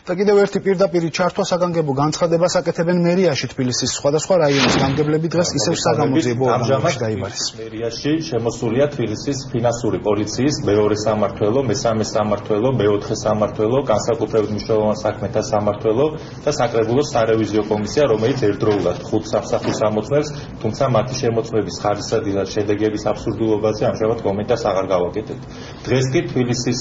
და კიდევ ერთი პირდაპირი ჩართვა საგანგებო განცხადებას აკეთებენ მერიაში თბილისის სხვადასხვა რაიონის გამგებლები დღეს ისევ საგამოძიებო ორგანოებში დაიბარეს. მერიაში შემოსულია თბილისის ფინანსური პოლიციის მეორე სამმართველო, მესამე სამმართველო, მეოთხე სამმართველო, განსაკუთრებით მნიშვნელოვან საქმეთა სამმართველო და საკრებულოს სარევიზიო კომისია, რომელიც ერთდროულად 5 სამსახურს ამოწმებს, თუმცა მათი შემოწმების ხარისხსა და შედეგების აბსურდულობაზე ამჟამად კომენტარს აღარ გავაკეთებთ. დღეს კი თბილისის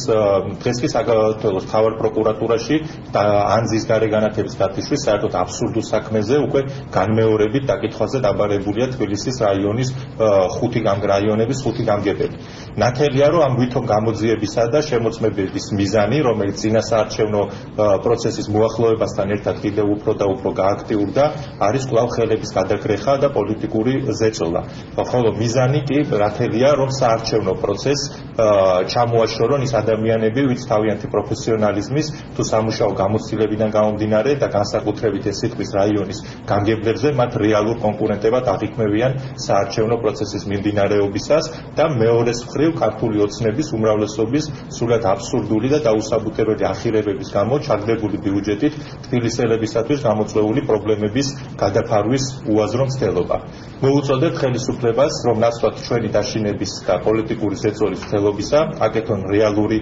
საქართველოს მთავარ პროკურატურაში და ანძის გარეგანათების დათვისვის საერთოდ აბსურდულ საქმეზე უკვე განმეორებით დაკითხვაზე დაბარებულია თბილისის რაიონის 5 გამგებელი. ნათელია, რომ ამ ვითომ გამოძიებისა და შემოწმების მიზანი, რომელიც წინასაარჩევნო პროცესის მოახლოებასთან ერთად კიდევ უფრო და უფრო გააქტიურდა, არის კვლავ ხელების გადაკრეხა და პოლიტიკური ზეწოლა. ხოლო მიზანი კი ნათელია, რომ საარჩევნო პროცესს ჩამოაშორონ ის ადამიანები, ვინც თავიანთი პროფესიონალიზმის თუ სამუშაო გამოცდილებიდან გამომდინარე და განსაკუთრებით ეს სიტყვის რაიონის გამგებლებზე მათ რეალურ კონკურენტებად აღიქმევიან საარჩევნო პროცესის მიმდინარეობისას და მეორეს მხრივ ქართული ოცნების უმრავლესობის სულად აბსურდული და დაუსაბუთებელი ახირებების გამო ჩაგდებული ბიუჯეტით თბილისელებისათვის გამოწვეული პრობლემების გადაფარვის უაზრო მცდელობა. მოუწოდეთ ხელისუფლებას, რომ ნაცვლად ჩვენი დაშინების და პოლიტიკური ზეწოლის მცდელობისა აკეთონ რეალური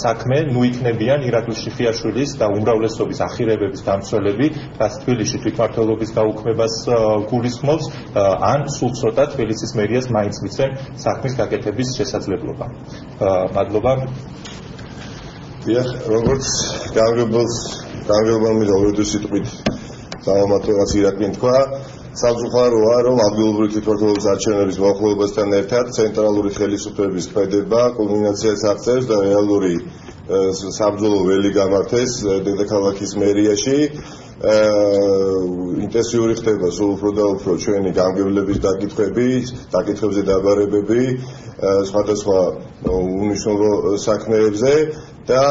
საქმე, ნუ იქნებიან ირაკლი შიხიაშვილის და უმრავლესობის ახირებების დამცველები, რაც თბილისში თვითმმართველობის გაუქმებას გულისხმობს, ან სულ ცოტა თბილისის მერიას მაინც მიცემ საქმის გაკეთების შესაძლებლობა. მადლობა. როგორც გამგებელმა დაურდოს სიტყვით სამომავლოდ ირაკლიმ თქვა, სამწუხაროა, რომ ადგილობრივი თვითმმართველობის არჩევნების მოახლოებასთან ერთად ცენტრალური ხელისუფლების ქმედება კულმინაციას აღწევს და რეალური საბრძოლო ველი გამართეს დედაქალაქის მერიაში. ინტენსიური ხდება სულ უფრო და უფრო ჩვენი გამგებლების დაკითხვებზე დაბარებები სხვადასხვა უნიშნულო საქმეებზე და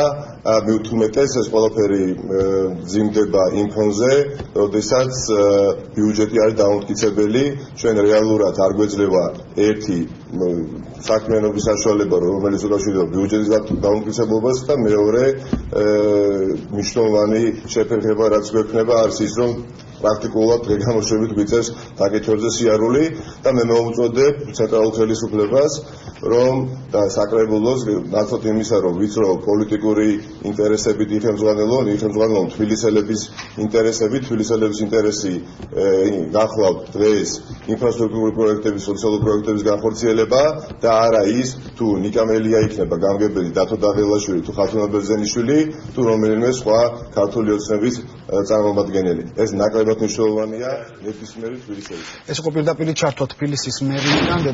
მიუთმეტეს ეს ყველაფერი ძიმდება იმ ფონზე, როდესაც ბიუჯეტი არის დაუმტკიცებელი, ჩვენ რეალურად არ გვეძლევა ერთი საქმიანობის საშუალება, რომელიც უკავშირდება ბიუჯეტის დაუმტკიცებლობას და მეორე მნიშვნელოვანი შეფერხება, რაც გვექნება, არის ის, რომ პრაქტიკულად დღე-გამოშვებით გვიწევს დაკითხვებზე სიარული და მე მოვუწოდებ ცენტრალურ ხელისუფლებას, რომ და საკრებულოს ნაცვლად იმისა, რომ ვიწრო პოლიტიკური ინტერესებით იხელმძღვანელონ თბილისელების ინტერესი გახლავთ დღეს ინფრასტრუქტურული პროექტების, სოციალური პროექტების განხორციელება და არა ის, თუ ნიკამელია იქნება გამგებელი დათო დაღელაშვილი, თუ ხათუნა ბერძენიშვილი, თუ რომელიმე სხვა ქართული ოცნების წარმომადგენელი. ეს ნაკლებად მნიშვნელოვანია ნებისმიერი თბილისელის. ეს იყო პირდაპირი ჩართვა თბილისის მერიიდან.